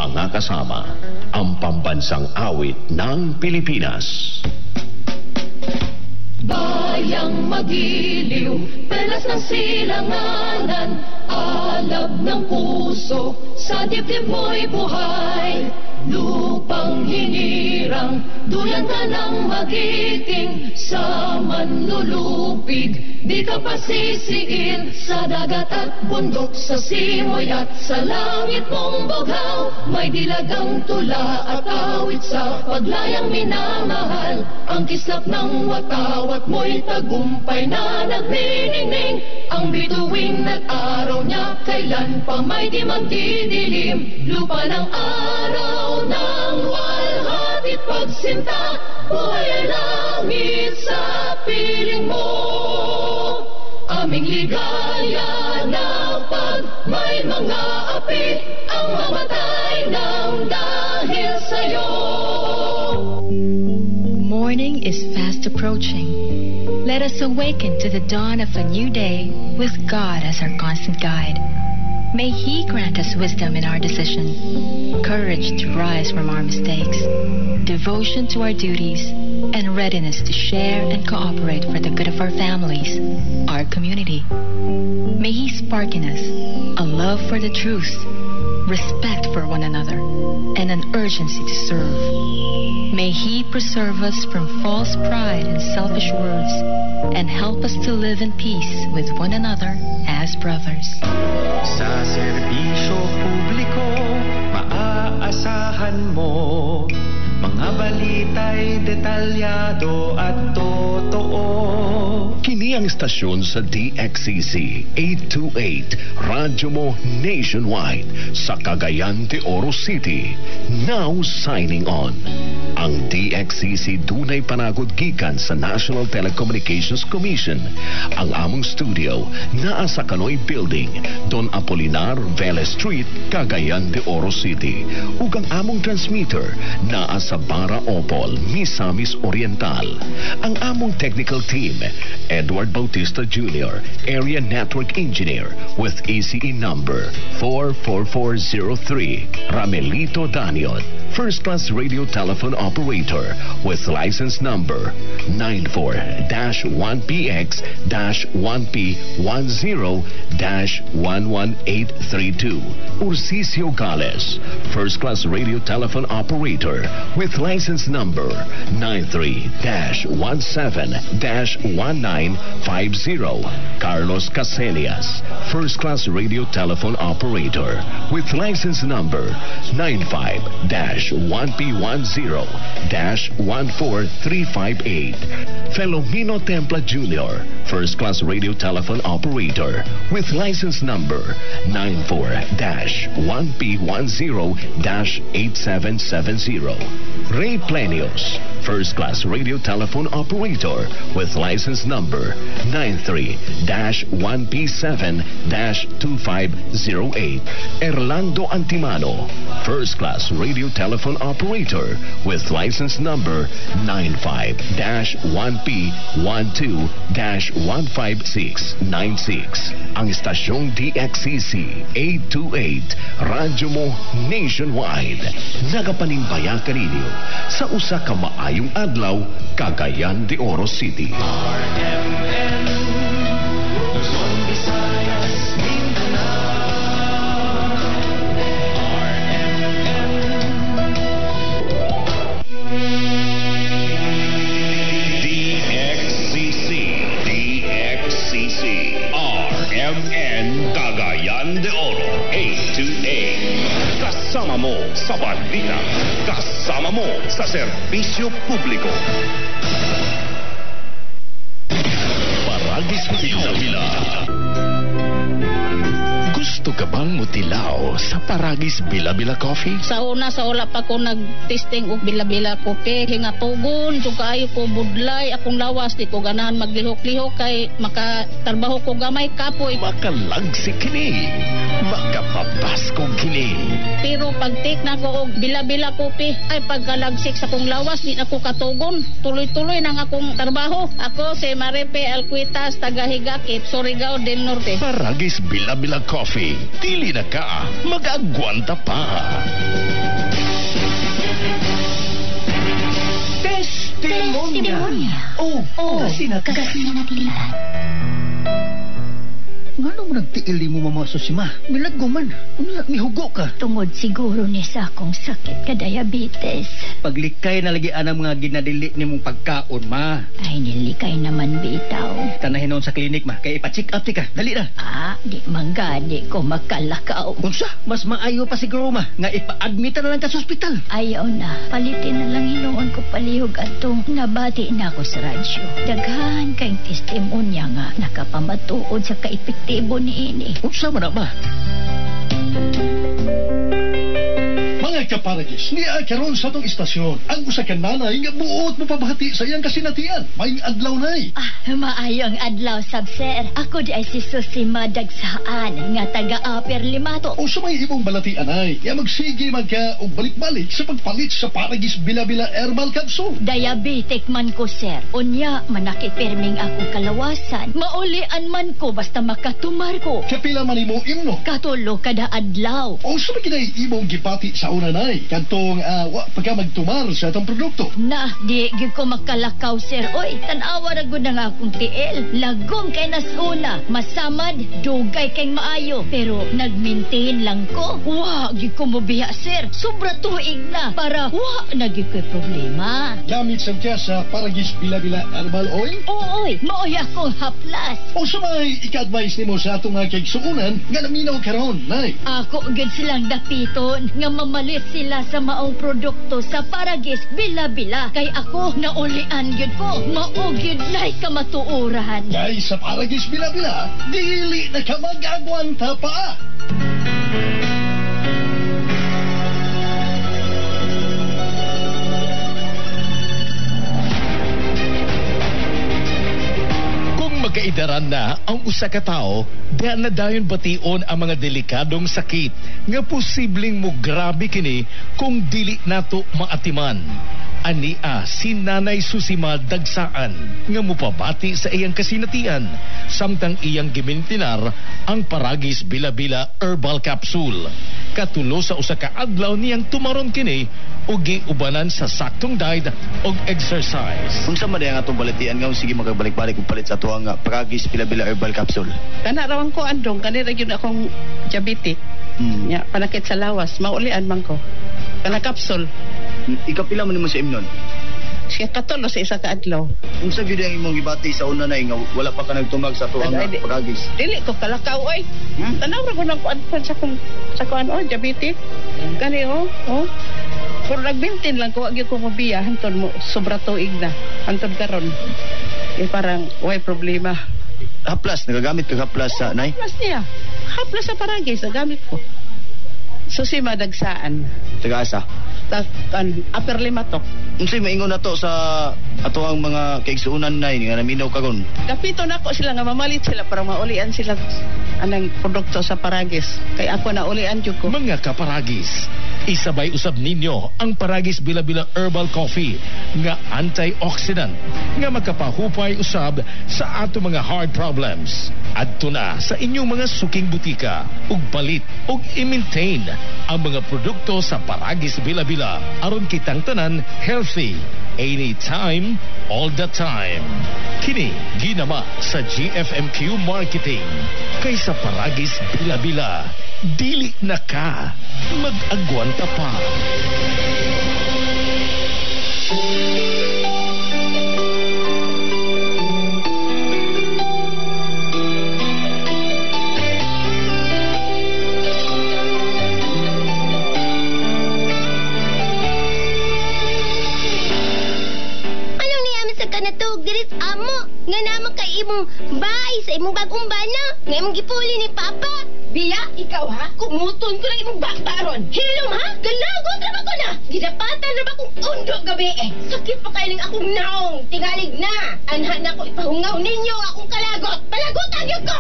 mga kasama, ang pambansang awit ng Pilipinas. Bayang magiliw, pelas ng silanganan, alab ng puso, sa dibdib mo'y buhay. Lupang hinirang, duyan ka ng magiting, sa manlulupig, di ka pasisiin. Sa dagat at bundok, sa simoy at sa langit mong bughaw, may dilagang tula at awit sa paglayang minamahal. Ang kislap ng watawat mo'y tagumpay na nagniningning, ang bituin at araw niya kailan pa may di magdidilim. Lupa ng araw ng walhatit pagsinta, buhay ay langit sa piling mo. Aming ligaya na pag may mga api, ang mamatay ng dahil sa'yo. Morning is fast approaching. Let us awaken to the dawn of a new day with God as our constant guide. May He grant us wisdom in our decisions, courage to rise from our mistakes, devotion to our duties, and readiness to share and cooperate for the good of our families, our community. May He spark in us a love for the truth, respect for one another, and an urgency to serve. May He preserve us from false pride and selfish words, and help us to live in peace with one another as brothers. Sa serbisyo publiko, maaasahan mo mga balita'y detalyado at totoo. Kini ang istasyon sa DXCC 828, radyo mo nationwide sa Cagayan de Oro City. Now signing on. Ang DXCC dunay panagod gikan sa National Telecommunications Commission. Ang among studio naa sa Kanoy Building, Don Apolinar Velez Street, Cagayan de Oro City. Ug ang among transmitter naa sa Bara Opol, Misamis Oriental. Ang among technical team, Edward Bautista Jr., Area Network Engineer with ECE number 44403, Ramelito Daniot, First Class Radio Telephone Operator with license number 94-1PX-1P10-11832, Urcisio Gales, First Class Radio Telephone Operator with license number 93-17-1950, Carlos Caselias, First Class Radio Telephone Operator with license number 95-1P10-14358, Felomino Templa Jr., First Class Radio Telephone Operator with license number 94-1P10-8770, Ray Plenios, First Class Radio Telephone Operator with license number 93-1P7-2508, Erlando Antimano, First Class Radio Telephone Operator with license number 95-1P12-15696. Ang istasyong DXCC 828, radyo mo nationwide. Nagapaningbayan ka ninyo sa usa ka maayong adlaw, Cagayan de Oro City. RMN, Luzon, Visayas, Mindanao. RMN. DXCC, RMN Cagayan de Oro 828. Kasama mo sa balita, kasama mo sa serbisyo publiko. Paragis Bila-Bila. Gusto ka bang mutilaw sa Paragis Bila-Bila Coffee? Sa una, sa wala pa ko nag-testing og bila-bila kopi. Hingatugon, so kaayo ko budlay, akong lawas, di ko ganahan maglihok-lihok kay makatarbaho ko gamay kapoy. Makalagsik kini, makapapasko kini. Pero pag take na ko og bila-bila kopi, ay pagkalagsik sa kong lawas, di na ko katugon. Tuloy-tuloy nang akong trabaho. Ako si Maripe Alcuitas, taga-Higakip, Surigao del Norte. Paragis Bila-Bila Coffee, dili na ka, mag-agwanta pa. Testimonya. Oh, kasi na. Nga mo nagtiil mo mamaso si ma? Milaggo man. Mihugo ka. Tungod siguro ni sa akong sakit ka diabetes. Paglikay na lagi anang mga ginadili ni mong pagkaon, ma. Ay, nilikay naman bitaw. Tanahin noon sa klinik, ma. Kaya ipa-check up ka. Dali na. Di manggani ko makalakaw. Unsa? Mas maayo pa siguro, ma. Nga ipa-admita na lang ka sa ospital. Ayaw na. Palitin na lang hinuon ko palihog atong nabati na ako sa radyo. Daghan kayong testimonya nga nakapamatuod sa kaepektibo ni ini. Unsa man na, ma? Mga kaparagis, niya karon sa tong istasyon, ang usa ka nanay nga buot mo pabahati sa iyang kasinatian. Maing adlaw nay. Maayong adlaw, sab sir. Ako di ay si Susi Madagsaan nga taga-Upper Limato. O sa may ibong balatian ay, ya magsige magka og balik-balik sa pagpalit sa Paragis Bila-Bila Herbal Capsule. Diabetic man ko, sir. Unya, manakit perming akong kalawasan. Maulian man ko basta makatumar ko. Kapila man imo imno. Katulo kada adlaw. O sa may kinay imong gipati sa una nay, kantong pagka magtumar sa itong produkto. Na, di gyud ko makalakaw, sir. Oy, tanawa na gud nga akong tiil. Lagom kay nasuna. Masamad, dugay kay maayo. Pero nagmaintain lang ko. Wa, gyud ko mobiya, sir. Sobra tuig na. Para wa na gyud ko'y problema. Gamit sa tiya sa Paragis Bila-Bila Herbal Oil. Ooy, maoy akong haplas. O sa may ika-advise nimo sa atong mga kaigsuunan nga naminaw karon nay. Ako gud silang dapiton nga mamalit sila sa maong produkto sa Paragis Bila-Bila. Kay ako naulian gyud ko. Mao gyud nay kamatuoran. Kay sa Paragis Bila-Bila, dili na ka mag-agwanta pa. Magkaidaran na ang usa ka tawo, diyan na dayon bation ang mga delikadong sakit nga posibleng mo grabe kini kung dili nato maatiman. Ania si Nanay Susima Dagsaan nga mupabati sa iyang kasinatian samtang iyang gimintinar ang Paragis Bila-Bila Herbal Capsule. Katulo sa usa ka adlaw niyang tumaron kini ug giubanan sa saktong diet ug exercise. Unsa man ang atong balatian nga sige magabalik-balik og palit sa tuang Paragis Bila-Bila Herbal Capsule? Kana rawang ko andong kanira gyud akong diabetic. Ya, panakit sa lawas, maulian man ko. Kana capsule. Ikapila man nimo sa imnon? Siya katulo sa isa ka adlaw. Unsa gyud ang imong gibati sa una nay nga wala pa ka nagtumag sa tuang Paragis? Dili ko kalakaw oy. Tanaw ra ko nang kuan sa kuan diabetic. Kani pero nagbintin lang ko, wag ko mabiya, hantod mo, sobra tuig na. Hantod karon. Parang, way problema. Haplas, nagagamit ka haplas sa nay? Haplas niya. Haplas sa Paragis, nagamit ko. Susi Madagsaan. Taga-asa? Upper Limato. Unsay maingon nato sa ato ang mga kaigsuunan nay nga naminaw karon? Kapito na ko sila nga mamalit sila para maulian sila anang produkto sa Paragis. Kaya ako na ulian jud ko. Mga kaparagis, isabay usab ninyo ang Paragis Bila-Bila Herbal Coffee nga antioxidant nga magkapahupay usab sa ato mga heart problems. Adto na sa inyong mga suking butika ug palit ug i-maintain ang mga produkto sa Paragis Bila-Bila aron kitang tanan healthy anytime, all the time. Kini ginama sa GFMQ Marketing. Kaysa Paragis Bila-Bila, dili na ka mag-agwanta pa. Dirit amo nga naman kay imong bahay sa imong bagong bana nga imong gipuli ni Papa. Biya, ikaw ha? Kumuton ko lang imong baktaron. Hilom ha? Galagot na ba ko na? Gidapatan na ba kong undo gabi eh? Sakit pa kayo ng akong naong. Tingalig na. Anha na ko ipahungaw ninyo akong kalagot. Palagot ang yun ko!